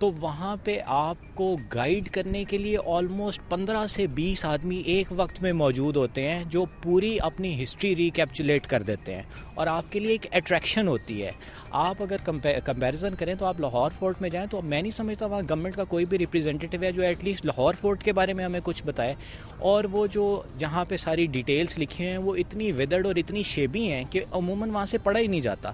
تو وہاں پہ آپ کو گائیڈ کرنے کے لیے آلموسٹ 15 سے 20 آدمی ایک وقت میں موجود ہوتے ہیں جو پوری اپنی ہسٹری ریکیپچولیٹ کر دیتے ہیں اور آپ کے لیے ایک اٹریکشن ہوتی ہے. آپ اگر کمپیریزن کریں تو آپ لاہور فورٹ میں جائیں تو میں نہیں سمجھتا وہاں گورنمنٹ کا کوئی بھی ریپرزینٹیو ہے جو ایٹ لیسٹ لاہور فورٹ کے بارے میں ہمیں کچھ بتائے. اور وہ جو جہاں پہ ساری ڈیٹیلز لکھی ہیں وہ اتنی ودرڈ اور اتنی شیبی ہیں کہ عموماً وہاں سے پڑھا ہی نہیں جاتا.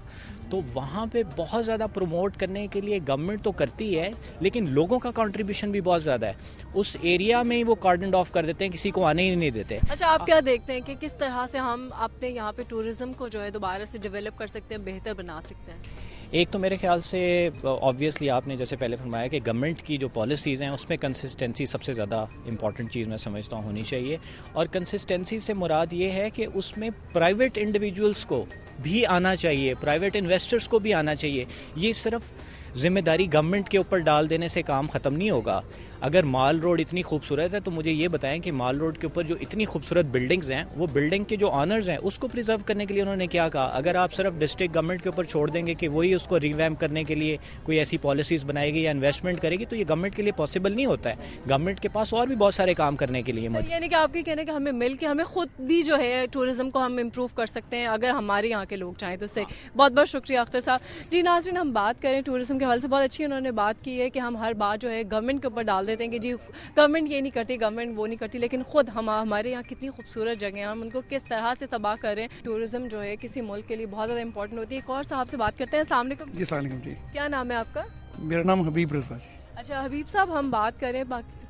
تو وہاں پہ بہت زیادہ پروموٹ کرنے کے لیے گورنمنٹ تو کرتی ہے لیکن لوگوں کا کنٹریبیوشن بھی بہت زیادہ ہے. اس ایریا میں ہی وہ کارڈنڈ آف کر دیتے ہیں, کسی کو آنے ہی نہیں دیتے. اچھا, آپ کیا دیکھتے ہیں کہ کس طرح سے ہم اپنے یہاں پہ ٹورزم کو جو ہے دوبارہ سے ڈیولپ کر سکتے ہیں, بہتر بنا سکتے ہیں؟ ایک تو میرے خیال سے آبویسلی آپ نے جیسے پہلے فرمایا کہ گورنمنٹ کی جو پالیسیز ہیں اس میں کنسسٹنسی سب سے زیادہ امپورٹنٹ چیز میں سمجھتا ہوں ہونی چاہیے. اور کنسسٹنسی سے مراد یہ ہے کہ اس میں پرائیویٹ انڈیویجولس کو بھی آنا چاہیے, پرائیویٹ انویسٹرز کو بھی آنا چاہیے. یہ صرف ذمہ داری گورنمنٹ کے اوپر ڈال دینے سے کام ختم نہیں ہوگا. اگر مال روڈ اتنی خوبصورت ہے تو مجھے یہ بتائیں کہ مال روڈ کے اوپر جو اتنی خوبصورت بلڈنگز ہیں وہ بلڈنگ کے جو آنرز ہیں اس کو پریزرو کرنے کے لیے انہوں نے کیا کہا. اگر آپ صرف ڈسٹرکٹ گورنمنٹ کے اوپر چھوڑ دیں گے کہ وہی اس کو ریویمپ کرنے کے لیے کوئی ایسی پالیسیز بنائے گی یا انویسٹمنٹ کرے گی تو یہ گورنمنٹ کے لیے پاسبل نہیں ہوتا ہے. گورنمنٹ کے پاس اور بھی بہت سارے کام کرنے کے لیے یعنی کہ آپ کی کہنا ہے کہ ہمیں مل کے ہمیں خود بھی جو ہے ٹورزم کو ہم امپروو کر سکتے ہیں اگر ہمارے یہاں کے لوگ چاہیں تو. سے بہت بہت شکریہ اختر صاحب. جی ناظرین, ہم بات کریں ٹورزم کے حوالے سے, بہت اچھی انہوں نے بات کی ہے کہ ہم ہر بات جو ہے گورنمنٹ کے اوپر ڈال دیتے ہیں کہ جی گورنمنٹ یہ نہیں کرتی, گورنمنٹ وہ نہیں کرتی, لیکن خود ہمارے یہاں کتنی خوبصورت جگہیں ہیں, ہم ان کو کس طرح سے تباہ کر رہے ہیں. ٹورزم جو ہے کسی ملک کے لیے بہت زیادہ امپورٹنٹ ہوتی ہے. ایک اور صاحب سے بات کرتے ہیں. السلام علیکم. جی السلام علیکم. جی کیا نام ہے آپ کا؟ میرا نام حبیب رضا جی. اچھا حبیب صاحب, ہم بات کریں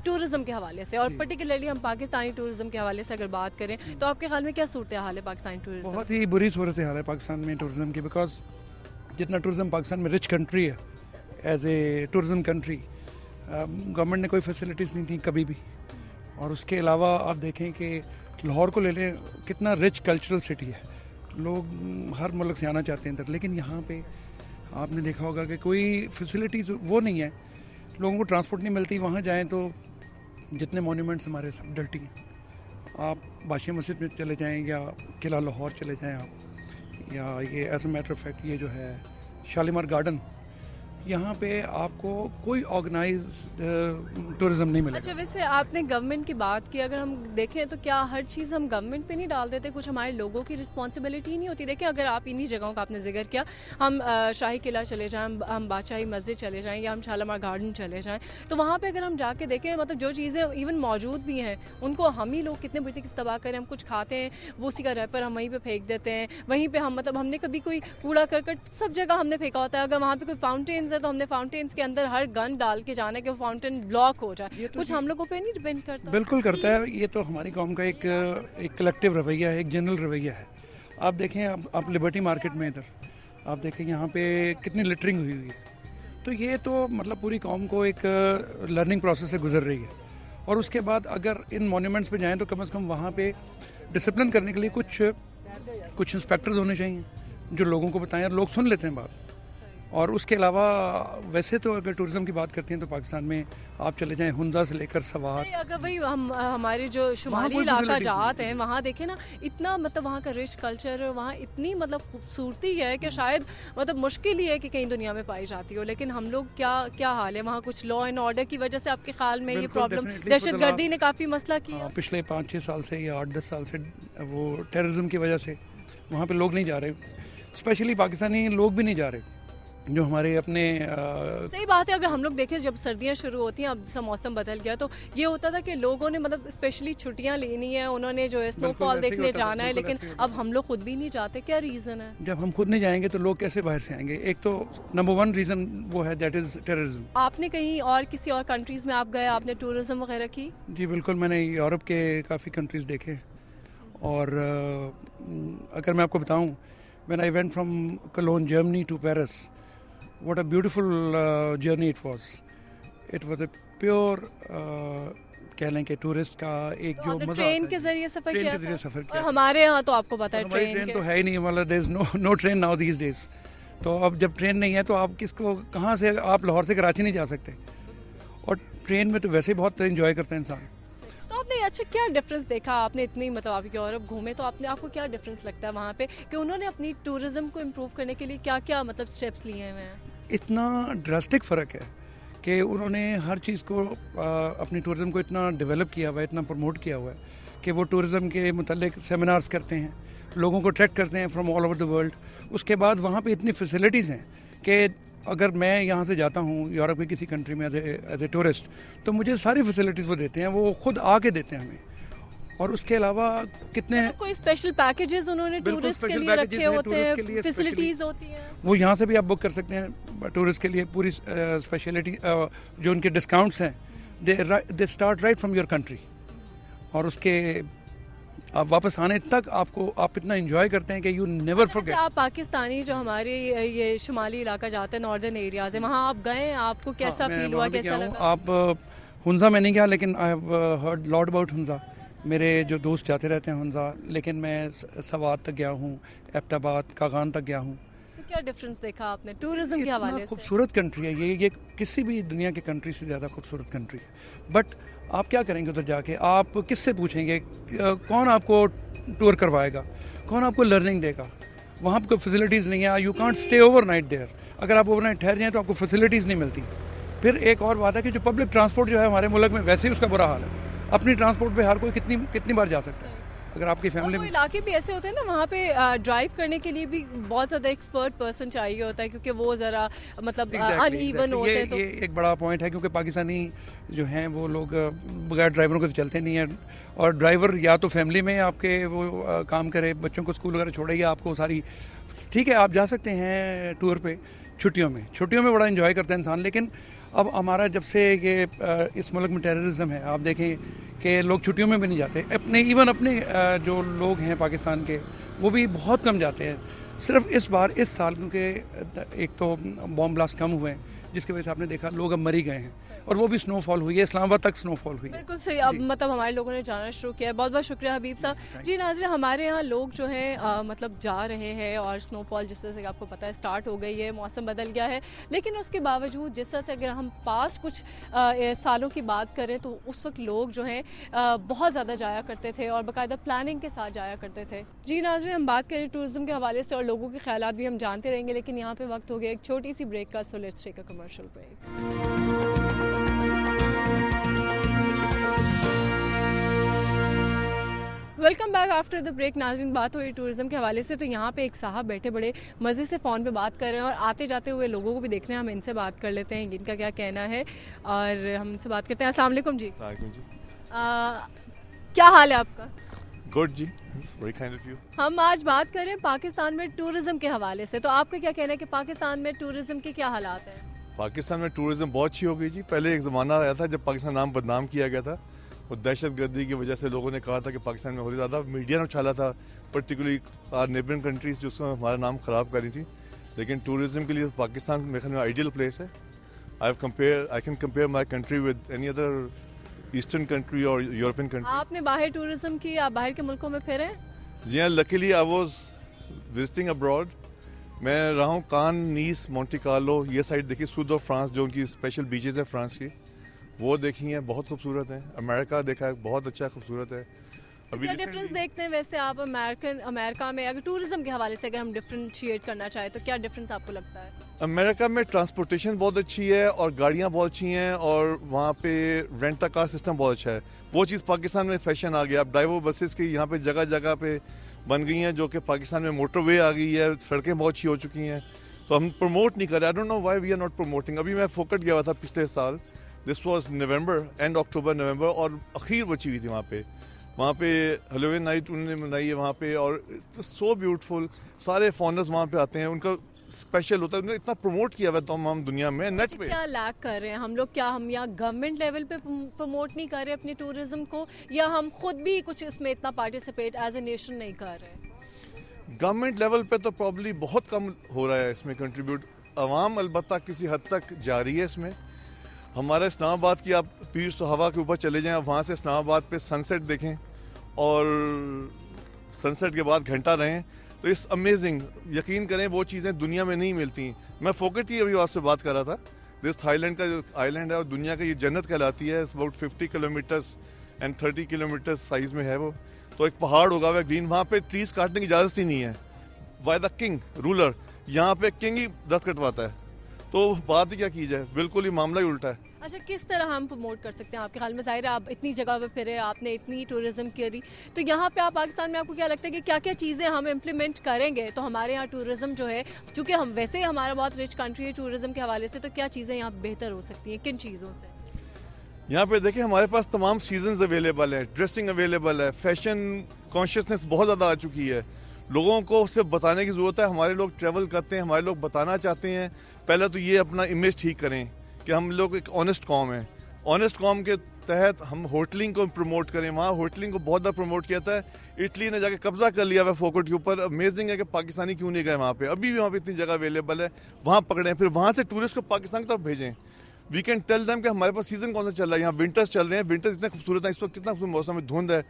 ٹورزم کے حوالے سے اور پرٹیکولرلی ہم پاکستانی ٹورزم کے حوالے سے اگر بات کریں تو آپ کے خیال میں کیا صورتحال ہے پاکستانی ٹورزم؟ بہت ہی بری صورتحال ہے پاکستان میں ٹورزم کی, بیکاز جتنا ٹورزم پاکستان میں رچ کنٹری ہے as a tourism country, government نے کوئی فیسلٹیز نہیں تھیں کبھی بھی. اور اس کے علاوہ آپ دیکھیں کہ لاہور کو لے لیں, کتنا رچ کلچرل سٹی ہے, لوگ ہر ملک سے آنا چاہتے ہیں ادھر, لیکن یہاں پہ آپ نے دیکھا ہوگا کہ کوئی فیسلٹیز وہ نہیں ہے, لوگوں کو ٹرانسپورٹ نہیں ملتی. وہاں جائیں تو جتنے مونیومنٹس ہمارے سب ڈلٹی ہیں. آپ بادشاہ مسجد میں چلے جائیں یا قلعہ لاہور چلے جائیں آپ, یا یہ as a matter of fact یہ جو ہے شالیمار گارڈن, یہاں پہ آپ کو کوئی آرگنائز ٹورزم نہیں ملے. اچھا, ویسے آپ نے گورنمنٹ کی بات کی, اگر ہم دیکھیں تو کیا ہر چیز ہم گورنمنٹ پہ نہیں ڈال دیتے, کچھ ہمارے لوگوں کی رسپانسبلٹی نہیں ہوتی؟ دیکھیں اگر آپ انہی جگہوں کا آپ نے ذکر کیا, ہم شاہی قلعہ چلے جائیں, ہم بادشاہی مسجد چلے جائیں یا ہم شالیمار گارڈن چلے جائیں, تو وہاں پہ اگر ہم جا کے دیکھیں مطلب جو چیزیں ایون موجود بھی ہیں ان کو ہم ہی لوگ کتنے بڑی سے تباہ کریں. ہم کچھ کھاتے ہیں وہ اسی کا ریپر ہم وہیں پہ پھینک دیتے ہیں, وہیں پہ ہم مطلب ہم نے کبھی کوئی کوڑا کرکٹ سب جگہ ہم نے پھینکا ہوتا ہے. اگر وہاں پہ کوئی فاؤنٹینز ہے تو ہم نے فاؤنٹینز کے اندر ہر گن ڈال کے جانا کہ وہ فاؤنٹین بلاک ہو جائے. کچھ ہم لوگوں پہ نہیں ڈیپینڈ کرتا. بالکل کرتا ہے, یہ تو ہماری قوم کا ایک کلیکٹیو رویہ ہے, ایک جنرل رویہ ہے. آپ دیکھیں, آپ لبرٹی مارکیٹ میں ادھر آپ دیکھیں یہاں پہ کتنی لٹرنگ ہوئی ہوئی ہے, تو یہ تو مطلب پوری قوم کو ایک لرننگ پروسیس سے گزر رہی ہے. اور اس کے بعد اگر ان مونیومنٹس پہ جائیں تو کم از کم وہاں پہ ڈسپلن کرنے کے لیے کچھ انسپیکٹرز ہونے چاہیے جو لوگوں کو بتائیں, اور لوگ سن لیتے ہیں بات. اور اس کے علاوہ ویسے تو اگر ٹورزم کی بات کرتے ہیں تو پاکستان میں آپ چلے جائیں ہنزا سے لے کر سوات, اگر بھائی ہم ہمارے جو شمالی علاقہ جات ہیں وہاں دیکھیں نا, اتنا مطلب وہاں کا رچ کلچر, وہاں اتنی مطلب خوبصورتی ہے کہ شاید مطلب مشکل ہی ہے کہ کہیں دنیا میں پائی جاتی ہو. لیکن ہم لوگ کیا حال ہے وہاں, کچھ لا اینڈ آرڈر کی وجہ سے آپ کے خیال میں یہ پرابلم, دہشت گردی نے کافی مسئلہ کیا پچھلے 5-6 سال سے یا 8-10 سال سے, وہ ٹیررزم کی وجہ سے وہاں پہ لوگ نہیں جا رہے, اسپیشلی پاکستانی لوگ بھی نہیں جا رہے جو ہمارے اپنے. صحیح بات ہے. اگر ہم لوگ دیکھیں جب سردیاں شروع ہوتی ہیں, اب جیسا موسم بدل گیا, تو یہ ہوتا تھا کہ لوگوں نے مطلب اسپیشلی چھٹیاں لینی ہے, انہوں نے جو ہے اسنو فال دیکھنے جانا ہے, لیکن اب ہم لوگ خود بھی نہیں جاتے. کیا ریزن ہے؟ جب ہم خود نہیں جائیں گے تو لوگ کیسے باہر سے آئیں گے؟ ایک تو نمبر 1 ریزن وہ ہے, دیٹ از ٹیررزم. آپ نے کہیں اور کسی اور کنٹریز میں آپ گئے, آپ نے ٹورزم وغیرہ کی؟ جی بالکل, میں نے یورپ کے کافی کنٹریز دیکھے. اور اگر میں آپ کو بتاؤں, when I went from Cologne, Germany to Paris, what a beautiful journey it was. It was a pure کہہ لیں کہ ٹورسٹ کا ایک جو مزہ, ٹرین کے ذریعے سفر کیا تھا. اور ہمارے ہاں تو آپ کو پتا ہے ٹرین تو ہے ہی نہیں, مطلب there is no train now these days. تو اب جب ٹرین نہیں ہے تو آپ کس کو, کہاں سے آپ لاہور سے کراچی نہیں جا سکتے, اور ٹرین میں تو ویسے ہی بہت انجوائے کرتا ہے انسان. تو آپ نے اچھا کیا ڈفرینس دیکھا, آپ نے اتنی مطلب آپ یورپ گھومے, تو آپ کو کیا ڈفرینس لگتا ہے وہاں پہ کہ انہوں نے اپنی ٹورزم کو امپروو کرنے کے لیے کیا کیا مطلب اسٹیپس لیے ہوئے ہیں؟ اتنا ڈراسٹک فرق ہے کہ انہوں نے ہر چیز کو اپنی ٹورزم کو اتنا ڈیولپ کیا ہوا ہے, اتنا پروموٹ کیا ہوا ہے کہ وہ ٹورزم کے متعلق سیمینارز کرتے ہیں, لوگوں کو اٹریکٹ کرتے ہیں from all over the world. اس کے بعد وہاں پہ اتنی فیسلٹیز ہیں کہ اگر میں یہاں سے جاتا ہوں یورپ کی کسی کنٹری میں ایز اے ٹورسٹ, تو مجھے ساری فیسلٹیز وہ دیتے ہیں, وہ خود آ کے دیتے ہیں ہمیں. اور اس کے علاوہ کتنے کوئی اسپیشل پیکیجز انہوں نے ٹورسٹ کے لیے رکھے ہوتے ہیں, فیسلٹیز ہوتی ہیں, وہ یہاں سے بھی آپ بک کر سکتے ہیں ٹورسٹ کے لیے. پوری اسپیشلٹی جو ان کے ڈسکاؤنٹس ہیں, they start right from your country, اور اس کے آپ واپس آنے تک آپ اتنا انجوائے کرتے ہیں کہ یو نیور فورگیٹ. آپ پاکستانی جو ہمارے یہ شمالی علاقہ جاتے ہیں, ناردرن ایریاز ہیں, وہاں آپ گئے, آپ کو کیسا فیل ہوا, کیسا لگا؟ آپ ہنزا میں نہیں گیا, لیکن I have heard lot about Hunza. میرے جو دوست جاتے رہتے ہیں ہنزا, لیکن میں سوات تک گیا ہوں, ایبٹ آباد, کاغان تک گیا ہوں. تو کیا ڈفرینس دیکھا آپ نے ٹورزم کے حوالے سے؟ خوبصورت کنٹری ہے یہ کسی بھی دنیا کی کنٹری سے زیادہ خوبصورت کنٹری ہے. بٹ آپ کیا کریں گے ادھر جا کے؟ آپ کس سے پوچھیں گے؟ کون آپ کو ٹور کروائے گا؟ کون آپ کو لرننگ دے گا؟ وہاں پہ کوئی فیسلٹیز نہیں ہے. You can't stay overnight there. اگر آپ اوور نائٹ ٹھہر جائیں تو آپ کو فیسلٹیز نہیں ملتی. پھر ایک اور بات ہے کہ جو پبلک ٹرانسپورٹ جو ہے ہمارے ملک میں, ویسے ہی اس کا برا حال ہے. اپنی ٹرانسپورٹ پہ ہر کوئی کتنی بار جا سکتا ہے. اگر آپ کی فیملی میں علاقے بھی ایسے ہوتے ہیں نا, وہاں پہ ڈرائیو کرنے کے لیے بھی بہت زیادہ ایکسپرٹ پرسن چاہیے ہوتا ہے, کیونکہ وہ ذرا مطلب ان ایون ہوتے ہیں. تو یہ ایک بڑا پوائنٹ ہے, کیونکہ پاکستانی جو ہیں وہ لوگ بغیر ڈرائیوروں کے تو چلتے نہیں ہیں. اور ڈرائیور یا تو فیملی میں آپ کے وہ کام کرے, بچوں کو اسکول وغیرہ چھوڑے, یا آپ کو ساری ٹھیک ہے آپ جا سکتے ہیں ٹور پہ چھٹیوں میں بڑا انجوائے کرتا ہے انسان. لیکن اب ہمارا جب سے یہ اس ملک میں ٹیررزم ہے, آپ دیکھیں کہ لوگ چھٹیوں میں بھی نہیں جاتے. ایون اپنے جو لوگ ہیں پاکستان کے, وہ بھی بہت کم جاتے ہیں. صرف اس سال کیونکہ ایک تو بام بلاسٹ کم ہوئے ہیں, جس کی وجہ سے آپ نے دیکھا لوگ اب مری گئے ہیں, اور وہ بھی سنو فال ہوئی ہے, اسلام آباد تک سنو فال ہوئی ہے. بالکل صحیح. اب مطلب ہمارے لوگوں نے جانا شروع کیا ہے. بہت بہت شکریہ حبیب صاحب. جی ناظرین, ہمارے یہاں لوگ جو ہیں مطلب جا رہے ہیں, اور سنو فال جس طرح سے آپ کو پتہ ہے اسٹارٹ ہو گئی ہے, موسم بدل گیا ہے, لیکن اس کے باوجود جس طرح سے اگر ہم پاسٹ کچھ سالوں کی بات کریں تو اس وقت لوگ جو ہیں بہت زیادہ جایا کرتے تھے, اور باقاعدہ پلاننگ کے ساتھ جایا کرتے تھے. جی ناظرین, ہم بات کریں ٹورزم کے حوالے سے, اور لوگوں کے خیالات بھی ہم جانتے رہیں گے, لیکن یہاں پہ وقت ہو گیا ایک چھوٹی سی بریک کا. So let's take a commercial break. Welcome back after the break. ناظرین, بات ہوئی ٹورزم کے حوالے سے, تو یہاں پہ ایک صاحب بیٹھے بڑے مزے سے فون پہ بات کر رہے ہیں, اور آتے جاتے ہوئے لوگوں کو بھی دیکھ رہے ہیں. ہم ان سے بات کر لیتے ہیں ان کا کیا کہنا ہے, اور ہم ان سے بات کرتے ہیں. السلام علیکم جی. کیا حال ہے آپ کا؟ گڈ جی, ویری کائنڈ آف یو. ہم آج بات کر رہے ہیں پاکستان میں ٹورزم کے حوالے سے, تو آپ کا کیا کہنا ہے کہ پاکستان میں ٹورزم کے کیا حالات ہیں؟ پاکستان میں ٹورزم بہت اچھی ہو گئی جی. پہلے ایک زمانہ آیا تھا جب پاکستان نام بدنام کیا گیا تھا, وہ دہشت گردی کی وجہ سے لوگوں نے کہا تھا کہ پاکستان میں بہت زیادہ میڈیا نے اچھالا تھا, پرٹیکولرلی نیبرنگ کنٹریز جو اس کو ہمارا نام خراب کری تھی. لیکن ٹورزم کے لیے پاکستان میرے خیال میں آئیڈیل پلیس ہے. I can compare my country with any other eastern country اور یورپین کنٹری. آپ نے باہر ٹورزم کی, آپ باہر کے ملکوں میں پھرے؟ جی ہاں, luckily I was visiting abroad. میں رہا ہوں کان, نیس, مونٹی کارلو, یہ سائڈ دیکھی, سود آف فرانس جو ان کی اسپیشل بیچز ہیں فرانس کی, وہ دیکھی ہیں, بہت خوبصورت ہیں. امریکہ دیکھا ہے, بہت اچھا خوبصورت ہے. کیا ڈفرینس دیکھتے ہیں ویسے آپ امریکہ میں, اگر ٹورزم کے حوالے سے اگر ہم ڈفرینشیٹ کرنا چاہیں تو کیا ڈفرینس آپ کو لگتا ہے؟ امریکہ میں ٹرانسپورٹیشن بہت اچھی ہے, اور گاڑیاں بہت اچھی ہیں, اور وہاں پہ رینٹ کا کار سسٹم بہت اچھا ہے. وہ چیز پاکستان میں فیشن آ گیا. اب ڈرائیور بسز کی یہاں پہ جگہ جگہ پہ بن گئی ہیں, جو کہ پاکستان میں موٹر وے آ گئی ہے, سڑکیں بہت اچھی ہو چکی ہیں, تو ہم پروموٹ نہیں کر رہے. I don't know why we are not promoting. ابھی میں فوکٹ گیا ہوا تھا پچھلے سال, دس واز نومبر, اینڈ اکتوبر نومبر, اور اخیر بچی ہوئی تھی وہاں پہ ہیلووین نائٹ انہوں نے منائی ہے وہاں پہ, اور سو بیوٹیفل. سارے فارنرز وہاں پہ آتے ہیں, ان کا اسپیشل ہوتا ہے, انہوں نے اتنا پروموٹ کیا ہوا ہے تمام دنیا میں نیٹ پہ. کیا لیک کر رہے ہیں ہم لوگ؟ کیا ہم یہاں گورنمنٹ لیول پہ پروموٹ نہیں کر رہے اپنے ٹورزم کو, یا ہم خود بھی کچھ اس میں اتنا پارٹیسپیٹ ایز اے نیشن نہیں کر رہے؟ گورنمنٹ لیول پہ تو پرابلی بہت کم ہو رہا ہے اس میں کنٹریبیوٹ. عوام البتہ کسی حد تک جاری ہے اس میں. ہمارا اسلام آباد کی آپ پیر صحابہ کے اوپر چلے جائیں, وہاں سے اسلام آباد پہ سن سیٹ دیکھیں, اور سن سیٹ کے بعد گھنٹہ رہیں, تو اس امیزنگ. یقین کریں وہ چیزیں دنیا میں نہیں ملتی. میں فوکٹ کی ابھی آپ سے بات کر رہا تھا, دس تھائی لینڈ کا جو آئی لینڈ ہے, اور دنیا کا یہ جنت کہلاتی ہے. اباؤٹ 50 کلومیٹرس اینڈ 30 کلومیٹر سائز میں ہے وہ. تو ایک پہاڑ ہوگا وہ گرین, وہاں پہ ٹریز کاٹنے کی اجازت ہی نہیں ہے. بائی دا کنگ رولر, یہاں پہ کنگ ہی درخت کٹواتا ہے. تو بات ہی کیا کی جائے, بالکل ہی معاملہ ہی الٹا ہے. اچھا, کس طرح ہم پروموٹ کر سکتے ہیں آپ کے خیال میں؟ ظاہر ہے آپ اتنی جگہ پہ پھرے, آپ نے اتنی ٹورزم کری, تو یہاں پہ آپ پاکستان میں آپ کو کیا لگتا ہے کہ کیا کیا چیزیں ہم امپلیمنٹ کریں گے تو ہمارے یہاں ٹورزم جو ہے, چونکہ ہم ویسے ہی ہمارا بہت رچ کنٹری ہے ٹورزم کے حوالے سے, تو کیا چیزیں یہاں بہتر ہو سکتی ہیں, کن چیزوں سے؟ یہاں پہ دیکھیں ہمارے پاس تمام سیزنز اویلیبل ہیں, ڈریسنگ اویلیبل ہے, فیشن کانشیسنیس بہت زیادہ آ چکی ہے. لوگوں کو صرف بتانے کی ضرورت ہے. ہمارے لوگ ٹریول کرتے ہیں, ہمارے لوگ بتانا چاہتے ہیں. پہلے تو یہ اپنا امیج ٹھیک کریں کہ ہم لوگ ایک آنیسٹ قوم ہیں. آنیسٹ قوم کے تحت ہم ہوٹلنگ کو پروموٹ کریں. وہاں ہوٹلنگ کو بہت زیادہ پروموٹ کیا تھا. اٹلی نے جا کے قبضہ کر لیا ہوا فوکٹ کے اوپر. امیزنگ ہے کہ پاکستانی کیوں نہیں گئے وہاں پہ. ابھی بھی وہاں پہ اتنی جگہ اویلیبل ہے, وہاں پکڑیں, پھر وہاں سے ٹورسٹ کو پاکستان کی طرف بھیجیں. وی کین ٹیل دیم کہ ہمارے پاس سیزن کون سا چل رہا ہے. یہاں ونٹرز چل رہے ہیں, ونٹرز اتنے خوبصورت ہیں, اس وقت کتنا خوبصورت موسم ہے, دھند ہے.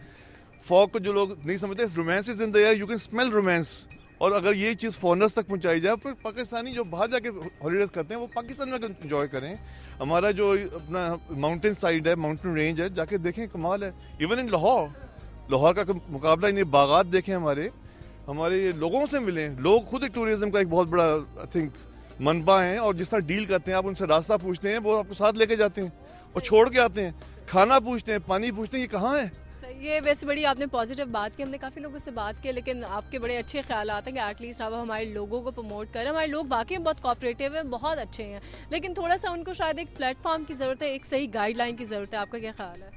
فوگ کو جو لوگ نہیں سمجھتے, romance is in the air, you can smell romance. اور اگر یہ چیز فارنرز تک پہنچائی جائے, پھر پاکستانی جو باہر جا کے ہالیڈیز کرتے ہیں وہ پاکستان میں انجوائے کریں. ہمارا جو اپنا ماؤنٹین سائڈ ہے, ماؤنٹین رینج ہے, جا کے دیکھیں, کمال ہے. ایون ان لاہور کا مقابلہ نہیں. باغات دیکھیں, ہمارے لوگوں سے ملیں. لوگ خود ایک ٹوریزم کا ایک بہت بڑا آئی تھنک منبع ہیں, اور جس طرح ڈیل کرتے ہیں, آپ ان سے راستہ پوچھتے ہیں, وہ آپ کو ساتھ لے کے جاتے ہیں اور چھوڑ کے آتے ہیں. کھانا پوچھتے ہیں, پانی پوچھتے ہیں, یہ کہاں ہے. یہ ویسے بڑی آپ نے پازیٹیو بات کی. ہم نے کافی لوگوں سے بات کی, لیکن آپ کے بڑے اچھے خیالات ہیں کہ ایٹ لیسٹ آپ ہمارے لوگوں کو پروموٹ کریں. ہمارے لوگ واقعی بہت کوآپریٹیو ہیں, بہت اچھے ہیں, لیکن تھوڑا سا ان کو شاید ایک پلیٹ فارم کی ضرورت ہے, ایک صحیح گائیڈ لائن کی ضرورت ہے. آپ کا کیا خیال ہے؟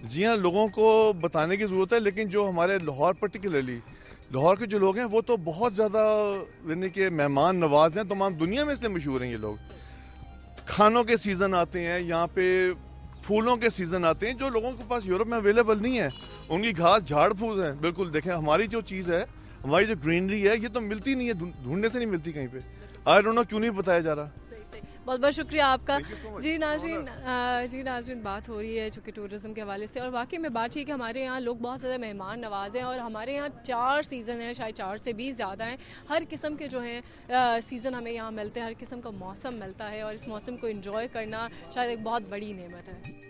جی ہاں, لوگوں کو بتانے کی ضرورت ہے, لیکن جو ہمارے لاہور پرٹیکولرلی لاہور کے جو لوگ ہیں وہ تو بہت زیادہ یعنی کہ مہمان نواز ہیں. تمام دنیا میں اس لیے مشہور ہیں یہ لوگ. کھانوں کے سیزن آتے ہیں یہاں پہ, پھولوں کے سیزن آتے ہیں جو لوگوں کے پاس یورپ میں اویلیبل نہیں ہے. ان کی گھاس جھاڑ پھوس ہیں. بالکل دیکھیں, ہماری جو چیز ہے, ہماری جو گرینری ہے, یہ تو ملتی نہیں ہے, ڈھونڈنے سے نہیں ملتی کہیں پہ. آئی ڈونٹ نو کیوں نہیں بتایا جا رہا. بہت بہت شکریہ آپ کا. جی ناظرین, بات ہو رہی ہے چونکہ ٹورزم کے حوالے سے, اور واقعی میں بات ہے کہ ہمارے یہاں لوگ بہت زیادہ مہمان نواز ہیں, اور ہمارے یہاں 4 سیزن ہیں, شاید 4 سے بھی زیادہ ہیں. ہر قسم کے جو ہیں سیزن ہمیں یہاں ملتے ہیں, ہر قسم کا موسم ملتا ہے, اور اس موسم کو انجوائے کرنا شاید ایک بہت بڑی نعمت ہے.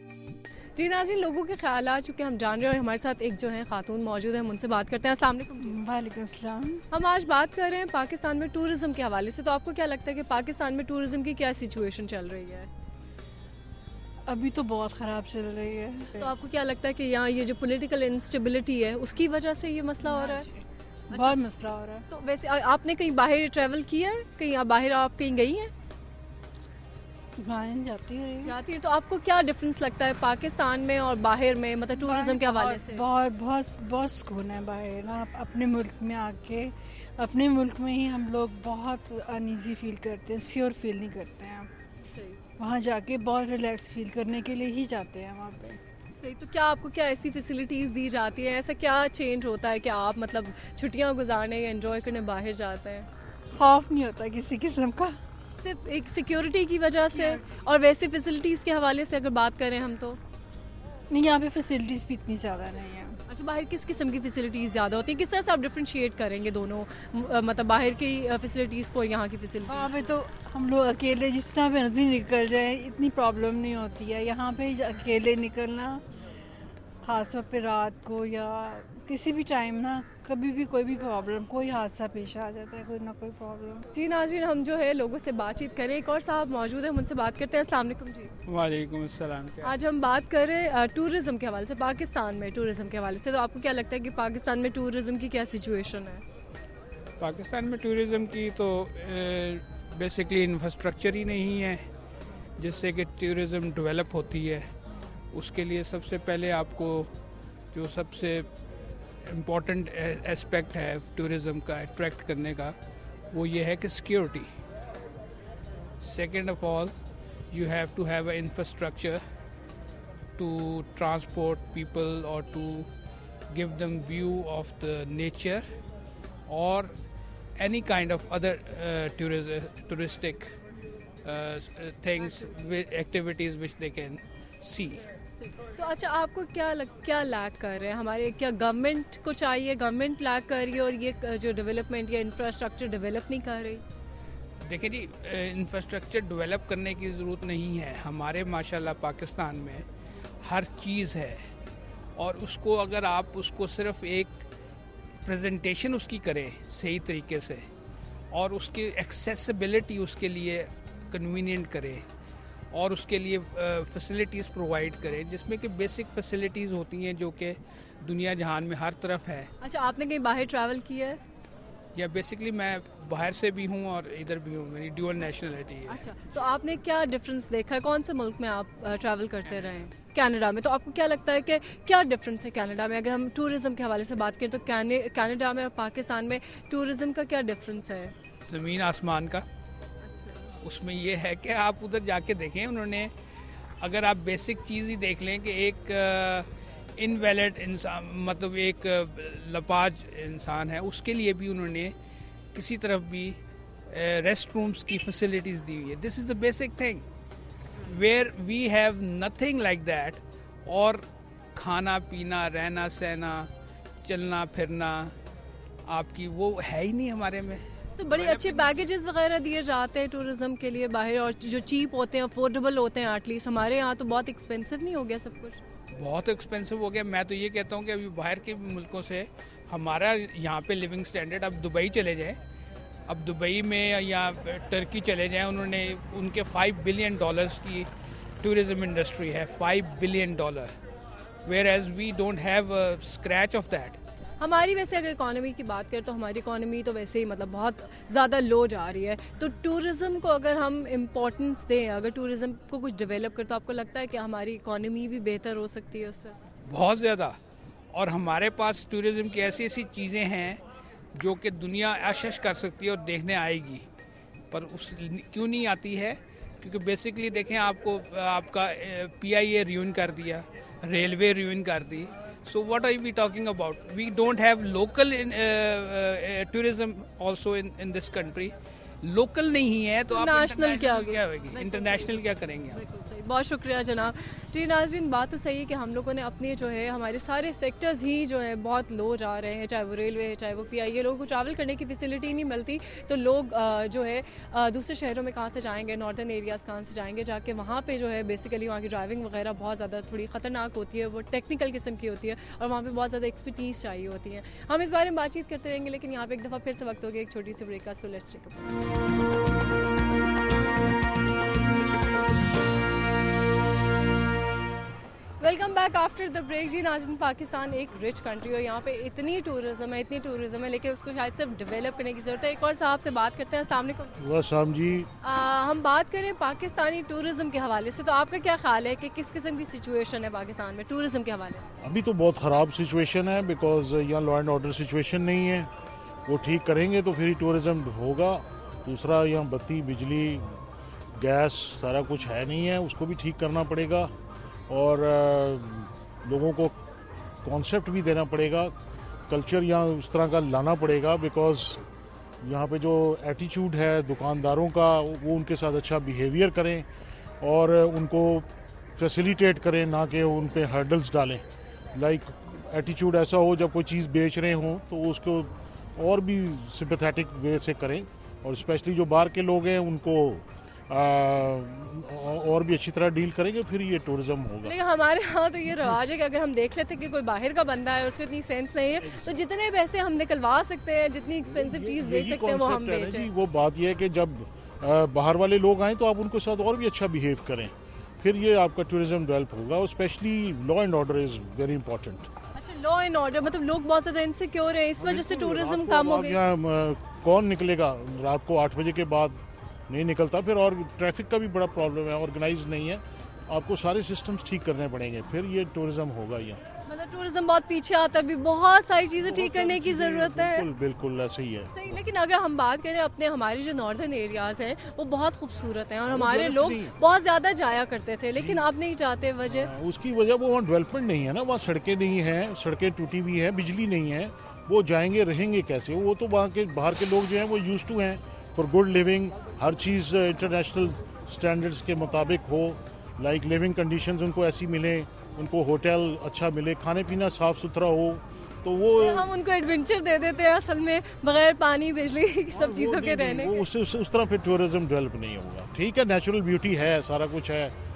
جی ناظرین, لوگوں کے خیالات چونکہ ہم جان رہے ہیں, اور ہمارے ساتھ ایک جو ہیں خاتون موجود ہیں, ہم ان سے بات کرتے ہیں. السلام علیکم. وعلیکم السلام. ہم آج بات کر رہے ہیں پاکستان میں ٹورزم کے حوالے سے. تو آپ کو کیا لگتا ہے کہ پاکستان میں ٹورزم کی کیا سچویشن چل رہی ہے؟ ابھی تو بہت خراب چل رہی ہے. تو آپ کو کیا لگتا ہے کہ یہاں یہ جو پولیٹیکل انسٹیبلٹی ہے اس کی وجہ سے یہ مسئلہ ہو رہا ہے؟ بہت مسئلہ ہو رہا ہے. تو ویسے آپ نے کہیں باہر ٹریول کیا ہے, کہیں باہر آپ کہیں گئی ہیں؟ جاتی ہیں. تو آپ کو کیا ڈفرینس لگتا ہے پاکستان میں اور باہر میں, مطلب ٹورزم کے حوالے سے؟ بہت سکون ہے باہر نا. اپنے ملک میں آ کے, اپنے ملک میں ہی ہم لوگ بہت انیزی فیل کرتے ہیں, سیکیور فیل نہیں کرتے ہیں. وہاں جا کے بہت ریلیکس فیل کرنے کے لیے ہی جاتے ہیں وہاں پہ. صحیح. تو کیا آپ کو کیا ایسی فیسلٹیز دی جاتی ہیں, ایسا کیا چینج ہوتا ہے کہ آپ مطلب چھٹیاں گزارنے یا انجوائے کرنے باہر جاتے ہیں؟ خوف نہیں ہوتا کسی قسم کا, صرف ایک سیکیورٹی کی وجہ سے. اور ویسے فیسلٹیز کے حوالے سے اگر بات کریں ہم تو نہیں, یہاں پہ فیسلٹیز بھی اتنی زیادہ نہیں ہیں. اچھا, باہر کس قسم کی فیسلٹیز زیادہ ہوتی ہیں؟ کس طرح سے آپ ڈفرینشیٹ کریں گے دونوں, مطلب باہر کی فیسلٹیز کو یہاں کی فیسلٹیز؟ وہاں پہ تو ہم لوگ اکیلے جس طرح مرضی نکل جائے اتنی پرابلم نہیں ہوتی ہے. یہاں پہ اکیلے نکلنا, خاص طور پہ رات کو یا کسی بھی ٹائم نا, کبھی بھی کوئی بھی پرابلم, کوئی حادثہ پیش آ جاتا ہے, کوئی نہ کوئی پرابلم. جی ناظرین, ہم جو ہے لوگوں سے بات چیت کریں. ایک اور صاحب موجود ہیں, ہم ان سے بات کرتے ہیں. السلام علیکم. جی وعلیکم السلام. آج ہم بات کر رہے ہیں ٹورزم کے حوالے سے, پاکستان میں ٹورزم کے حوالے سے. تو آپ کو کیا لگتا ہے کہ پاکستان میں ٹورزم کی کیا سچویشن ہے؟ پاکستان میں ٹورزم کی تو بیسکلی انفراسٹرکچر ہی نہیں ہے جس سے کہ ٹورزم ڈیولپ ہوتی ہے. اس کے لیے سب سے پہلے آپ کو جو سب سے امپورٹنٹ اسپیکٹ ہے ٹورزم کا اٹریکٹ کرنے کا, وہ یہ ہے کہ security. Second of all, you have to have a infrastructure to transport people اور to give them view of the nature or any kind of other touristic things, activities which they can see. تو اچھا, آپ کو کیا leak کر رہے ہیں ہمارے, کیا گورنمنٹ کو چاہیے, گورنمنٹ لیک کر رہی ہے اور یہ جو ڈیولپمنٹ یا انفراسٹرکچر ڈیولپ نہیں کر رہی؟ دیکھیں جی, انفراسٹرکچر ڈیولپ کرنے کی ضرورت نہیں ہے. ہمارے ماشاءاللہ پاکستان میں ہر چیز ہے, اور اس کو اگر آپ اس کو صرف ایک پریزنٹیشن اس کی کریں صحیح طریقے سے, اور اس کی ایکسیسیبلٹی اس کے لیے کنوینئنٹ کرے اور اس کے لیے فیسلٹیز پرووائڈ کرے, جس میں کہ بیسک فیسلٹیز ہوتی ہیں جو کہ دنیا جہان میں ہر طرف ہے. اچھا, آپ نے کہیں باہر ٹریول کیا ہے؟ یا بیسکلی میں باہر سے بھی ہوں اور ادھر بھی ہوں, میری ڈیول نیشنلٹی ہے. اچھا, تو آپ نے کیا ڈفرینس دیکھا ہے؟ کون سے ملک میں آپ ٹریول کرتے رہے ہیں؟ کینیڈا میں. تو آپ کو کیا لگتا ہے کہ کیا ڈفرینس ہے کینیڈا میں؟ اگر ہم ٹورزم کے حوالے سے بات کریں تو کینیڈا میں اور پاکستان میں ٹورزم کا کیا ڈفرینس ہے؟ زمین آسمان کا. اس میں یہ ہے کہ آپ ادھر جا کے دیکھیں, انہوں نے اگر آپ بیسک چیز ہی دیکھ لیں کہ ایک انویلڈ انسان, مطلب ایک لپاج انسان ہے, اس کے لیے بھی انہوں نے کسی طرف بھی ریسٹ رومز کی فیسلٹیز دی ہوئی ہے. This is the basic thing where we have nothing like that. اور کھانا پینا, رہنا سہنا, چلنا پھرنا آپ کی وہ ہے ہی نہیں ہمارے میں. تو بڑی اچھے پیکیجز وغیرہ دیے جاتے ہیں ٹورزم کے لیے باہر, اور جو چیپ ہوتے ہیں, افورڈیبل ہوتے ہیں ایٹ لیسٹ. ہمارے یہاں تو بہت ایکسپینسو نہیں ہو گیا سب کچھ؟ بہت ایکسپینسو ہو گیا. میں تو یہ کہتا ہوں کہ ابھی باہر کے ملکوں سے ہمارا یہاں پہ لیونگ سٹینڈرڈ, اب دبئی چلے جائیں, اب دبئی میں یا ٹرکی چلے جائیں, انہوں نے ان کے $5 بلین کی ٹورزم انڈسٹری ہے. $5 billion, whereas we don't have scratch of that. ہماری ویسے اگر اکانومی کی بات کریں تو ہماری اکانومی تو ویسے ہی مطلب بہت زیادہ لو جا رہی ہے. تو ٹورزم کو اگر ہم امپورٹنس دیں, اگر ٹورزم کو کچھ ڈیولپ کریں, تو آپ کو لگتا ہے کہ ہماری اکانومی بھی بہتر ہو سکتی ہے اس سے؟ بہت زیادہ. اور ہمارے پاس ٹورزم کی ایسی ایسی چیزیں ہیں جو کہ دنیا اشش کر سکتی ہے اور دیکھنے آئے گی, پر اس کیوں نہیں آتی ہے؟ کیونکہ بیسکلی دیکھیں, آپ کو آپ کا PIA ریون کر دیا, ریلوے ریون کر دی. So what are we talking about? We don't have local tourism also in this country. Local نہیں ہے تو آپ نیشنل کیا ہوگی, انٹرنیشنل کیا کریں گے؟ بہت شکریہ جناب. جی ناظرین, بات تو صحیح ہے کہ ہم لوگوں نے اپنی جو ہے ہمارے سارے سیکٹرز ہی جو ہے بہت لو جا رہے ہیں, چاہے وہ ریلوے ہے, چاہے وہ PIA. لوگوں کو ٹریول کرنے کی فیسلٹی نہیں ملتی, تو لوگ جو ہے دوسرے شہروں میں کہاں سے جائیں گے, ناردرن ایریاز کہاں سے جائیں گے, جا کے وہاں پہ جو ہے بیسیکلی وہاں کی ڈرائیونگ وغیرہ بہت زیادہ تھوڑی خطرناک ہوتی ہے, وہ ٹیکنیکل قسم کی ہوتی ہے, اور وہاں پہ بہت زیادہ ایکسپرٹیز چاہیے ہوتی ہے. ہم اس بارے میں بات چیت کرتے رہیں گے, لیکن یہاں پہ ایک دفعہ پھر سے وقت ہو گیا ایک چھوٹی سی بریک کا. So let's take a welcome back after the break. جی ناظرین, پاکستان ایک رچ کنٹری ہے, یہاں پہ اتنی ٹورزم ہے لیکن اس کو شاید صرف ڈیولپ کرنے کی ضرورت ہے. ایک اور صاحب سے بات کرتے ہیں. السلام علیکم. السلام جی. ہم بات کریں پاکستانی ٹورزم کے حوالے سے, تو آپ کا کیا خیال ہے کہ کس قسم کی سچویشن ہے پاکستان میں ٹورزم کے حوالے سے؟ ابھی تو بہت خراب سچویشن ہے, بیکاز یہاں لا اینڈ آرڈر سچویشن نہیں ہے. وہ ٹھیک کریں گے تو پھر ہی ٹورزم ہوگا. دوسرا یہاں بتی, بجلی, گیس سارا کچھ ہے نہیں ہے, اس کو بھی ٹھیک کرنا پڑے گا, اور لوگوں کو کانسیپٹ بھی دینا پڑے گا, کلچر یہاں اس طرح کا لانا پڑے گا. بیکاز یہاں پہ جو ایٹیچیوڈ ہے دکانداروں کا, وہ ان کے ساتھ اچھا بیہیویئر کریں اور ان کو فیسیلیٹیٹ کریں, نہ کہ ان پہ ہرڈلز ڈالیں. لائک ایٹیچیوڈ ایسا ہو جب کوئی چیز بیچ رہے ہوں تو اس کو اور بھی سمپیتھیٹک وے سے کریں, اور اسپیشلی جو باہر کے لوگ ہیں ان کو اور بھی اچھی طرح ڈیل کریں گے, پھر یہ ٹورزم ہوگا. لیکن ہمارے ہاں تو یہ رواج ہے کہ اگر ہم دیکھ لیتے کہ کوئی باہر کا بندہ ہے, اس کو اتنی سینس نہیں ہے, تو جتنے پیسے ہم نکلوا سکتے ہیں, جتنی ایکسپینسو چیز بیچ سکتے ہیں وہ ہم بیچیں. جی وہ بات یہ ہے کہ جب باہر والے لوگ آئیں تو آپ ان کے ساتھ اور بھی اچھا بیہیو کریں, پھر یہ آپ کا ٹورزم ڈیولپ ہوگا. اور especially law and order is very important. اچھا, لا اینڈ آرڈر مطلب لوگ بہت زیادہ انسیکیور ہیں, اس وجہ سے ٹورزم کم ہو گیا. کون نکلے گا رات کو 8 بجے کے بعد؟ نہیں نکلتا. پھر اور ٹریفک کا بھی بڑا پرابلم ہے, آرگنائز نہیں ہے. آپ کو سارے سسٹمز ٹھیک کرنے پڑیں گے, پھر یہ ٹورزم ہوگا. یہ مطلب ٹورزم بہت پیچھے آتا ہے, ابھی بہت ساری چیزیں ٹھیک کرنے کی ضرورت ہے. بالکل ایسا ہی ہے. صحیح. لیکن اگر ہم بات کریں ہمارے جو ناردرن ایریاز ہیں وہ بہت خوبصورت ہیں, اور ہمارے لوگ بہت زیادہ جایا کرتے تھے, لیکن آپ نہیں جاتے. وجہ اس کی وجہ وہ وہاں ڈیولپمنٹ نہیں ہے نا, وہاں سڑکیں نہیں ہیں, سڑکیں ٹوٹی ہوئی ہیں, بجلی نہیں ہے. وہ جائیں گے رہیں گے کیسے؟ وہ تو وہاں کے باہر کے لوگ جو ہیں وہ یوز ٹو ہیں فار گڈ لیونگ, ہر چیز انٹرنیشنل اسٹینڈرڈس کے مطابق ہو, لائک لیونگ کنڈیشنز ان کو ایسی ملیں, ان کو ہوٹل اچھا ملے, کھانے پینا صاف ستھرا ہو. تو وہ ہم ان کو ایڈونچر دے دیتے ہیں اصل میں, بغیر پانی بجلی سب چیزوں کے رہنے. اس طرح پھر ٹورزم ڈیولپ نہیں ہوگا. ٹھیک ہے, نیچرل بیوٹی ہے, سارا کچھ ہے,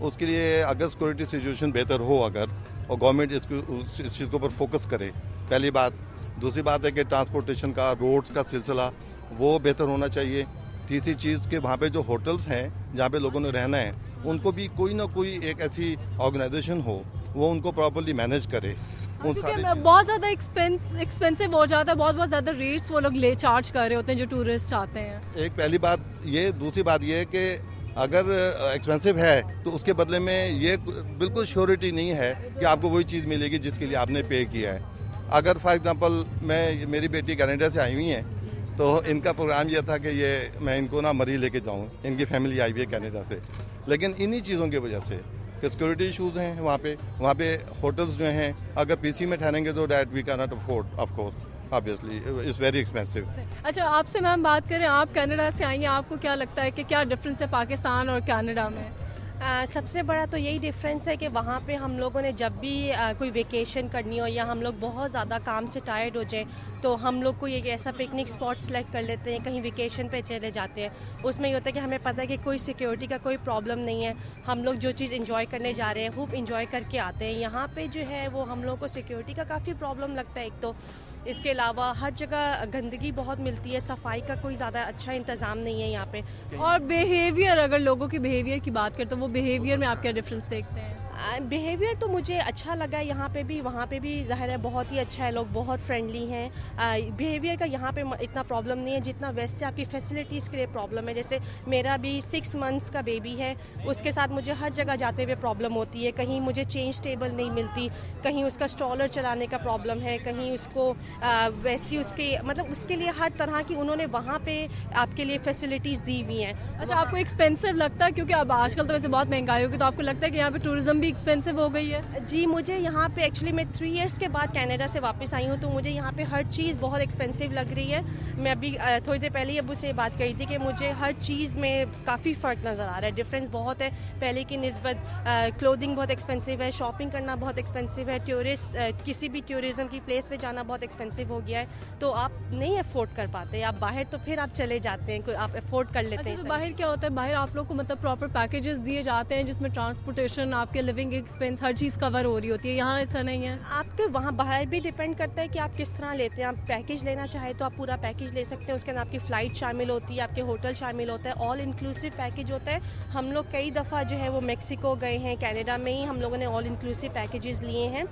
اس کے لیے اگر سیکورٹی سچویشن بہتر ہو اگر اور گورنمنٹ اس چیز کے اوپر فوکس کرے، پہلی بات. دوسری بات ہے کہ ٹرانسپورٹیشن کا، روڈز کا سلسلہ وہ بہتر ہونا چاہیے. تیسری چیز کہ وہاں پہ جو ہوٹلز ہیں جہاں پہ لوگوں نے رہنا ہے ان کو بھی کوئی نہ کوئی ایک ایسی آرگنائزیشن ہو وہ ان کو پراپرلی مینیج کرے. بہت زیادہ ایکسپینسو ہو جاتا ہے، بہت زیادہ ریٹس وہ لوگ چارج کر رہے ہوتے ہیں جو ٹورسٹ آتے ہیں. ایک پہلی بات یہ. دوسری بات یہ کہ اگر ایکسپینسو ہے تو اس کے بدلے میں یہ بالکل شیورٹی نہیں ہے کہ آپ کو وہی چیز ملے گی جس کے لیے آپ نے پے کیا ہے. اگر فار ایگزامپل میری بیٹی کینیڈا سے آئی ہوئی ہیں تو ان کا پروگرام یہ تھا کہ میں ان کو نا مری لے کے جاؤں، ان کی فیملی آئی ہوئی ہے کینیڈا سے، لیکن انہی چیزوں کی وجہ سے کہ سیکورٹی ایشوز ہیں وہاں پہ ہوٹلز جو ہیں اگر پی سی میں ٹھہریں گے تو that we can not afford of obviously it's very expensive. اچھا آپ سے میم بات کریں، آپ کینیڈا سے آئی ہیں، آپ کو کیا لگتا ہے کہ کیا ڈفرینس ہے پاکستان اور کینیڈا میں؟ سب سے بڑا تو یہی ڈفرینس ہے کہ وہاں پہ ہم لوگوں نے جب بھی کوئی ویکیشن کرنی ہو یا ہم لوگ بہت زیادہ کام سے ٹائرڈ ہو جائیں تو ہم لوگ کو ایک ایسا پکنک اسپاٹ سلیکٹ کر لیتے ہیں، کہیں ویکیشن پہ چلے جاتے ہیں. اس میں یہ ہوتا ہے کہ ہمیں پتہ ہے کہ کوئی سیکیورٹی کا کوئی پرابلم نہیں ہے، ہم لوگ جو چیز انجوائے کرنے جا رہے ہیں خوب انجوائے کر کے آتے ہیں. یہاں پہ جو ہے وہ ہم لوگوں کو سیکیورٹی کا کافی پرابلم لگتا ہے ایک تو. اس کے علاوہ ہر جگہ گندگی بہت ملتی ہے، صفائی کا کوئی زیادہ اچھا انتظام نہیں ہے یہاں پہ. اور بیہیویئر، اگر لوگوں کی بیہیویئر کی بات کریں تو وہ بیہیویئر میں آپ کیا ڈفرینس دیکھتے ہیں؟ بیہیویئر تو مجھے اچھا لگا یہاں پہ بھی، وہاں پہ بھی ظاہر ہے بہت ہی اچھا ہے، لوگ بہت فرینڈلی ہیں. بیہیویئر کا یہاں پہ اتنا پرابلم نہیں ہے جتنا ویسے آپ کی فیسلٹیز کے لیے پرابلم ہے. جیسے میرا بھی 6 months کا بیبی ہے، اس کے ساتھ مجھے ہر جگہ جاتے ہوئے پرابلم ہوتی ہے. کہیں مجھے چینج ٹیبل نہیں ملتی، کہیں اس کا اسٹالر چلانے کا پرابلم ہے، کہیں اس کو ویسی اس کے مطلب اس کے لیے ہر طرح کی انہوں نے وہاں پہ آپ کے لیے فیسلٹیز دی ہوئی ہیں. اچھا آپ کو ایکسپینسو لگتا ہے کیونکہ اب آج کل تو ویسے بہت مہنگائی ہوگی، تو آپ کو لگتا ہے کہ یہاں پہ ٹورزم بھی ایکسپینسو ہو گئی ہے؟ جی مجھے یہاں پہ ایکچولی میں 3 years کے بعد کینیڈا سے واپس آئی ہوں تو مجھے یہاں پہ ہر چیز بہت ایکسپینسو لگ رہی ہے. میں ابھی تھوڑی دیر پہلے ہی ابو سے بات کری تھی کہ مجھے ہر چیز میں کافی فرق نظر آ رہا ہے، ڈفرینس بہت ہے پہلے کی نسبت. کلودنگ بہت ایکسپینسو ہے، شاپنگ کرنا بہت ایکسپینسو ہے، کسی بھی ٹورزم کی پلیس پہ جانا بہت ایکسپینسو ہو گیا ہے. تو آپ نہیں افورڈ کر پاتے، آپ باہر تو پھر آپ چلے جاتے ہیں، آپ افورڈ کر لیتے ہیں. تو باہر کیا ہوتا ہے؟ باہر آپ لوگ کو مطلب پراپر پیکیجز دیے جاتے ہیں جس میں ٹرانسپورٹیشن، آپ کے لیونگ ایکسپینس، ہر چیز کور ہو رہی ہوتی ہے. یہاں ایسا نہیں ہے. آپ کے وہاں باہر بھی ڈیپینڈ کرتا ہے کہ آپ کس طرح لیتے ہیں. آپ پیکیج لینا چاہے تو آپ پورا پیکیج لے سکتے ہیں، اس کے اندر آپ کی فلائٹ شامل ہوتی ہے، آپ کے ہوٹل شامل ہوتا ہے، آل انکلوسیو پیکیج ہوتا ہے. ہم لوگ کئی دفعہ جو ہے وہ میکسیکو گئے ہیں، کینیڈا میں ہی ہم لوگوں نے آل انکلوسیو پیکیجز لیے ہیں.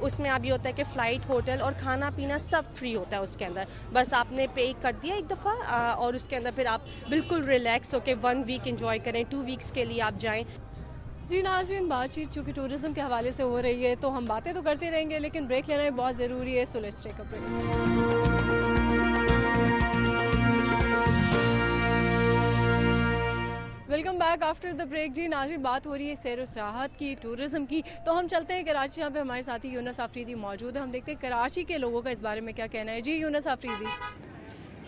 اس میں اب یہ ہوتا ہے کہ فلائٹ، ہوٹل اور کھانا پینا سب فری ہوتا ہے اس کے اندر. بس آپ نے پے کر دیا ایک دفعہ اور اس کے اندر پھر آپ بالکل ریلیکس ہو کے 1 week انجوائے کریں، 2 weeks کے لیے آپ جائیں. جی ناظرین، بات چیت چونکہ ٹورزم کے حوالے سے ہو رہی ہے تو ہم باتیں تو کرتے رہیں گے لیکن بریک لینا بھی بہت ضروری ہے. So let's take a break. Welcome back after the break. جی ناظرین، بات ہو رہی ہے سیر و سیاحت کی، ٹورزم کی، تو ہم چلتے ہیں کراچی. یہاں پہ ہمارے ساتھی یونس آفریدی موجود ہے. ہم دیکھتے ہیں کراچی کے لوگوں کا اس بارے میں کیا کہنا ہے. جی یونس آفریدی.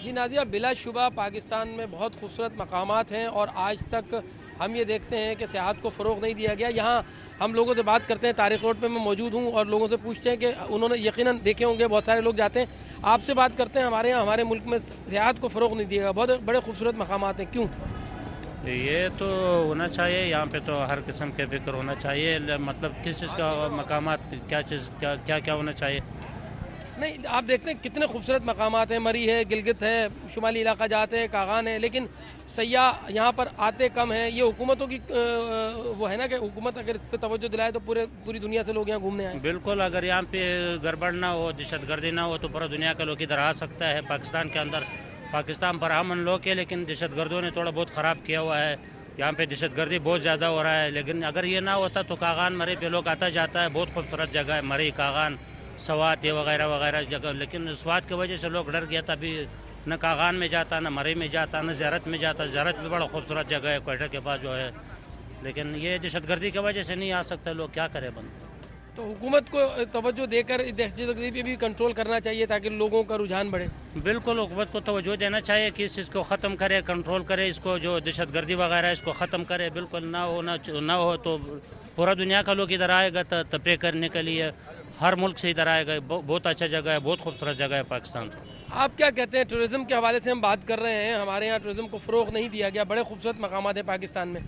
جی نازیہ، بلا شبہ پاکستان میں بہت خوبصورت مقامات ہیں اور آج تک ہم یہ دیکھتے ہیں کہ سیاحت کو فروغ نہیں دیا گیا. یہاں ہم لوگوں سے بات کرتے ہیں، تاریخ روڈ پہ میں موجود ہوں اور لوگوں سے پوچھتے ہیں کہ انہوں نے یقیناً دیکھے ہوں گے، بہت سارے لوگ جاتے ہیں. آپ سے بات کرتے ہیں، ہمارے یہاں ہمارے ملک میں سیاحت کو فروغ نہیں دیا گیا، بہت بڑے خوبصورت مقامات ہیں، کیوں؟ یہ تو ہونا چاہیے، یہاں پہ تو ہر قسم کے فکر ہونا چاہیے. مطلب کس چیز کا مقامات، کیا چیز کیا ہونا چاہیے. نہیں، آپ دیکھتے ہیں کتنے خوبصورت مقامات ہیں، مری ہے، گلگت ہے، شمالی علاقہ جاتے ہیں، کاغان ہے، لیکن سیاح یہاں پر آتے کم ہیں. یہ حکومتوں کی وہ ہے نا کہ حکومت اگر اس پہ توجہ دلائے تو پوری دنیا سے لوگ یہاں گھومنے آئیں. بالکل، اگر یہاں پہ گڑبڑ نہ ہو، دہشت گردی نہ ہو تو پورا دنیا کا لوگ ادھر آ سکتا ہے. پاکستان کے اندر پاکستان پر امن لوگ ہے، لیکن دہشت گردوں نے تھوڑا بہت خراب کیا ہوا ہے. یہاں پہ دہشت گردی بہت زیادہ ہو رہا ہے، لیکن اگر یہ نہ ہوتا تو کاغان مری پہ لوگ آتا جاتا ہے. بہت خوبصورت جگہ ہے مری، کاغان، سوات، یہ وغیرہ وغیرہ جگہ. لیکن سوات کی وجہ سے لوگ ڈر گیا تھا، ابھی نہ کاغان میں جاتا، نہ مری میں جاتا، نہ زیارت میں جاتا. زیارت بھی بڑا خوبصورت جگہ ہے کوئٹہ کے پاس جو ہے، لیکن یہ دہشت گردی کی وجہ سے نہیں آ سکتا. لوگ کیا کرے بند. تو حکومت کو توجہ دے کر دہشت گردی پہ بھی کنٹرول کرنا چاہیے تاکہ لوگوں کا رجحان بڑھے. بالکل، حکومت کو توجہ دینا چاہیے کہ اس چیز کو ختم کرے، کنٹرول کرے اس کو، جو دہشت گردی وغیرہ اس کو ختم کرے. بالکل نہ ہو تو پورا دنیا کا لوگ ادھر آئے گا تفریح کرنے کے لیے. ہر ملک سے ادھر آئے گا. بہت اچھا جگہ ہے، بہت خوبصورت جگہ ہے پاکستان. آپ کیا کہتے ہیں؟ ٹورزم کے حوالے سے ہم بات کر رہے ہیں، ہمارے یہاں ٹورزم کو فروغ نہیں دیا گیا، بڑے خوبصورت مقامات ہیں پاکستان میں.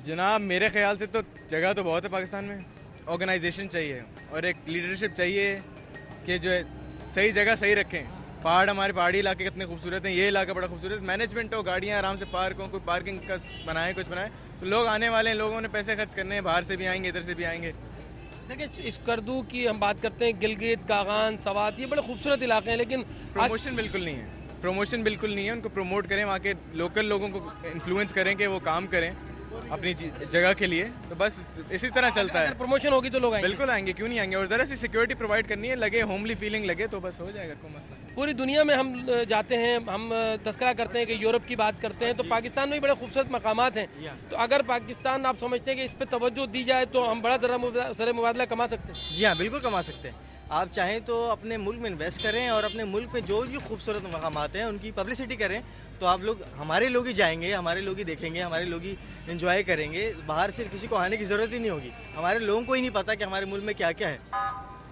جناب میرے خیال سے تو جگہ تو بہت ہے پاکستان میں, آرگنائزیشن چاہیے اور ایک لیڈرشپ چاہیے کہ جو ہے صحیح جگہ صحیح رکھیں. پہاڑ, ہمارے پہاڑی علاقے کتنے خوبصورت ہیں, یہ علاقہ بڑا خوبصورت ہے. مینجمنٹ ہو, گاڑیاں آرام سے پارک ہوں, کوئی پارکنگ کا بنائے, کچھ بنائے تو لوگ آنے والے ہیں, لوگوں نے پیسے خرچ کرنے ہیں, باہر سے بھی آئیں گے, ادھر سے بھی آئیں گے. دیکھیں اسکردو کی ہم بات کرتے ہیں, گلگت, کاغان, سوات, یہ بڑے خوبصورت علاقے ہیں, لیکن پروموشن بالکل نہیں ہے, پروموشن بالکل نہیں ہے. ان کو پروموٹ کریں, وہاں کے لوکل لوگوں کو انفلوئنس کریں کہ وہ کام کریں اپنی جگہ کے لیے, تو بس اسی طرح چلتا ہے. پروموشن ہوگی تو لوگ آئیں گے, بالکل آئیں گے, کیوں نہیں آئیں گے. اور ذرا سی سیکورٹی پرووائڈ کرنی ہے, لگے ہوملی فیلنگ لگے تو بس ہو جائے گا, کوئی مسئلہ نہیں. پوری دنیا میں ہم جاتے ہیں, ہم تذکرہ کرتے ہیں کہ یورپ کی بات کرتے ہیں, تو پاکستان میں بھی بڑے خوبصورت مقامات ہیں. تو اگر پاکستان آپ سمجھتے ہیں کہ اس پہ توجہ دی جائے تو ہم بڑا زر مبادلہ کما سکتے ہیں. جی ہاں, بالکل کما سکتے ہیں. آپ چاہیں تو اپنے ملک میں انویسٹ کریں اور اپنے ملک میں جو بھی خوبصورت مقامات ہیں ان کی پبلسٹی کریں, تو آپ لوگ, ہمارے لوگ ہی جائیں گے, ہمارے لوگ ہی دیکھیں گے, ہمارے لوگ ہی انجوائے کریں گے. باہر سے کسی کو آنے کی ضرورت ہی نہیں ہوگی. ہمارے لوگوں کو ہی نہیں پتا کہ ہمارے ملک میں کیا کیا ہے.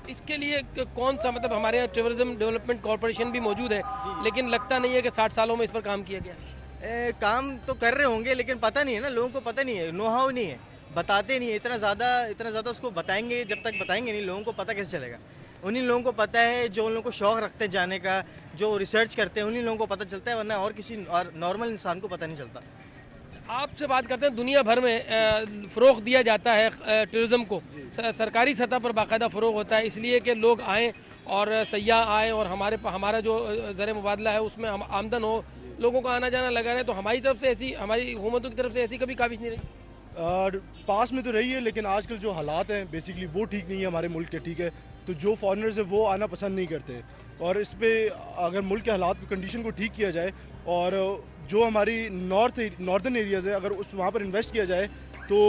اس کے لیے کون سا, مطلب ہمارے یہاں ٹورزم ڈیولپمنٹ کارپوریشن بھی موجود ہے, لیکن لگتا نہیں ہے کہ 60 سالوں میں اس پر کام کیا گیا. کام تو کر رہے ہوں گے لیکن پتہ نہیں ہے نا, لوگوں کو پتہ نہیں ہے, نو ہاؤ نہیں ہے, بتاتے نہیں ہے. اتنا زیادہ اس کو بتائیں گے, جب تک بتائیں گے نہیں لوگوں کو پتہ کیسے چلے گا. انہی لوگوں کو پتہ ہے جو ان لوگوں کو شوق رکھتے ہیں جانے کا, جو ریسرچ کرتے ہیں, انہی لوگوں کو پتہ چلتا ہے, ورنہ اور کسی نارمل انسان کو پتہ نہیں چلتا. آپ سے بات کرتے ہیں, دنیا بھر میں فروغ دیا جاتا ہے ٹورزم کو, سرکاری سطح پر باقاعدہ فروغ ہوتا ہے, اس لیے کہ لوگ آئیں اور سیاح آئیں اور ہمارا جو زر مبادلہ ہے اس میں آمدن ہو, لوگوں کا آنا جانا لگا رہے. تو ہماری طرف سے ایسی, ہماری حکومتوں کی طرف سے ایسی کبھی کاوش نہیں رہی. پاس میں تو رہی ہے, لیکن آج کل جو حالات ہیں بیسیکلی وہ ٹھیک نہیں ہے ہمارے ملک کے. ٹھیک ہے, تو جو فارنرز ہیں وہ آنا پسند نہیں کرتے, اور اس پہ اگر ملک کے حالات کی کنڈیشن کو ٹھیک کیا جائے اور جو ہماری ناردرن ایریاز ہے اگر وہاں پر انویسٹ کیا جائے تو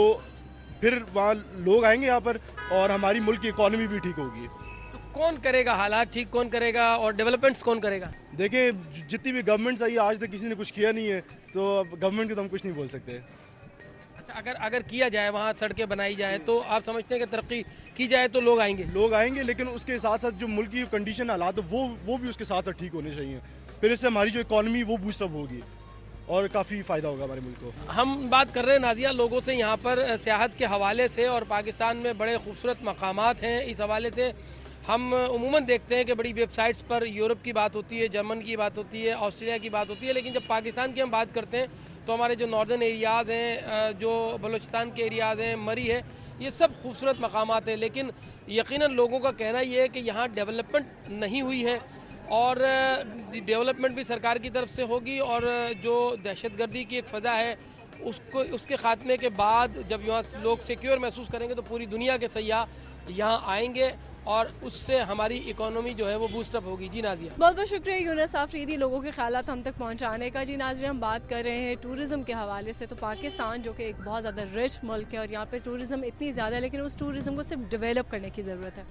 پھر وہاں لوگ آئیں گے یہاں پر, اور ہماری ملک کی اکانومی بھی ٹھیک ہوگی. تو کون کرے گا حالات ٹھیک, کون کرے گا, اور ڈیولپمنٹس کون کرے گا؟ دیکھیں جتنی بھی گورنمنٹس آئی آج تک کسی نے کچھ کیا نہیں ہے, تو گورنمنٹ کو تو ہم کچھ نہیں بول سکتے. اگر کیا جائے, وہاں سڑکیں بنائی جائیں, تو آپ سمجھتے ہیں کہ ترقی کی جائے تو لوگ آئیں گے, لیکن اس کے ساتھ ساتھ جو ملک کی کنڈیشن حالات وہ بھی اس کے ساتھ ساتھ ٹھیک ہونے چاہیے. پھر اس سے ہماری جو اکانومی وہ بوسٹ اپ ہوگی اور کافی فائدہ ہوگا ہمارے ملک کو. ہم بات کر رہے ہیں نازیہ لوگوں سے یہاں پر سیاحت کے حوالے سے, اور پاکستان میں بڑے خوبصورت مقامات ہیں. اس حوالے سے ہم عموماً دیکھتے ہیں کہ بڑی ویب سائٹس پر یورپ کی بات ہوتی ہے, جرمن کی بات ہوتی ہے, آسٹریلیا کی بات ہوتی ہے, لیکن جب پاکستان کی ہم بات کرتے ہیں تو ہمارے جو ناردرن ایریاز ہیں, جو بلوچستان کے ایریاز ہیں, مری ہے, یہ سب خوبصورت مقامات ہیں. لیکن یقیناً لوگوں کا کہنا یہ ہے کہ یہاں ڈیولپمنٹ نہیں ہوئی ہے, اور ڈیولپمنٹ بھی سرکار کی طرف سے ہوگی, اور جو دہشت گردی کی ایک فضا ہے اس کے خاتمے کے بعد جب یہاں لوگ سیکیور محسوس کریں گے تو پوری دنیا کے سیاح یہاں آئیں گے, اور اس سے ہماری اکانومی جو ہے وہ بوسٹ اپ ہوگی. جی نازیہ, بہت بہت شکریہ یونس آفریدی لوگوں کے خیالات ہم تک پہنچانے کا. جی ناظرین, ہم بات کر رہے ہیں ٹورزم کے حوالے سے. تو پاکستان جو کہ ایک بہت زیادہ رچ ملک ہے اور یہاں پہ ٹورزم اتنی زیادہ ہے, لیکن اس ٹورزم کو صرف ڈیولپ کرنے کی ضرورت ہے.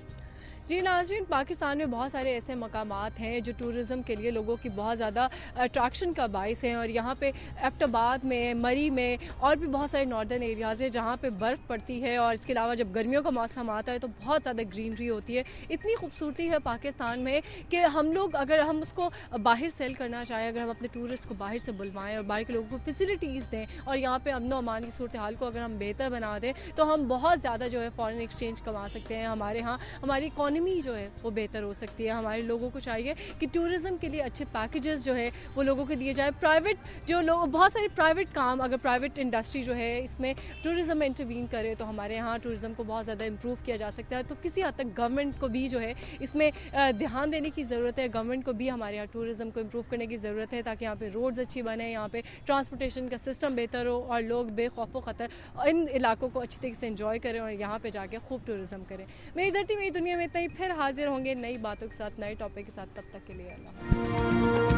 جی ناظرین, پاکستان میں بہت سارے ایسے مقامات ہیں جو ٹورزم کے لیے لوگوں کی بہت زیادہ اٹریکشن کا باعث ہیں, اور یہاں پہ ایبٹ آباد میں, مری میں اور بھی بہت سارے ناردرن ایریاز ہیں جہاں پہ برف پڑتی ہے, اور اس کے علاوہ جب گرمیوں کا موسم آتا ہے تو بہت زیادہ گرینری ہوتی ہے. اتنی خوبصورتی ہے پاکستان میں کہ ہم لوگ اگر ہم اس کو باہر سیل کرنا چاہیں, اگر ہم اپنے ٹورسٹ کو باہر سے بلوائیں اور باہر کے لوگوں کو فیسلٹیز دیں, اور یہاں پہ امن و امان کی صورتحال کو اگر ہم بہتر بنا دیں, تو ہم بہت زیادہ جو ہے فارن ایکسچینج کما سکتے ہیں. ہمارے ہاں ہماری اکانومی جو ہے وہ بہتر ہو سکتی ہے. ہمارے لوگوں کو چاہیے کہ ٹورزم کے لیے اچھے پیکیجز جو ہے وہ لوگوں کو دیے جائے. پرائیویٹ جو لوگ, بہت سارے پرائیویٹ کام, اگر پرائیویٹ انڈسٹری جو ہے اس میں ٹورزم میں انٹروین کرے تو ہمارے یہاں ٹورزم کو بہت زیادہ امپروو کیا جا سکتا ہے. تو کسی حد تک گورنمنٹ کو بھی جو ہے اس میں دھیان دینے کی ضرورت ہے. گورنمنٹ کو بھی ہمارے یہاں ٹورزم کو امپروو کرنے کی ضرورت ہے, تاکہ یہاں پہ روڈز اچھی بنے, یہاں پہ ٹرانسپورٹیشن کا سسٹم بہتر ہو, اور لوگ بے خوف و خطر ان علاقوں کو اچھی طریقے سے انجوائے کریں اور یہاں پہ جا کے خوب ٹورزم کریں. میری دھرتی میری دنیا میں اتنا ہی. پھر حاضر ہوں گے نئی باتوں کے ساتھ, نئے ٹاپک کے ساتھ. تب تک کے لیے اللہ.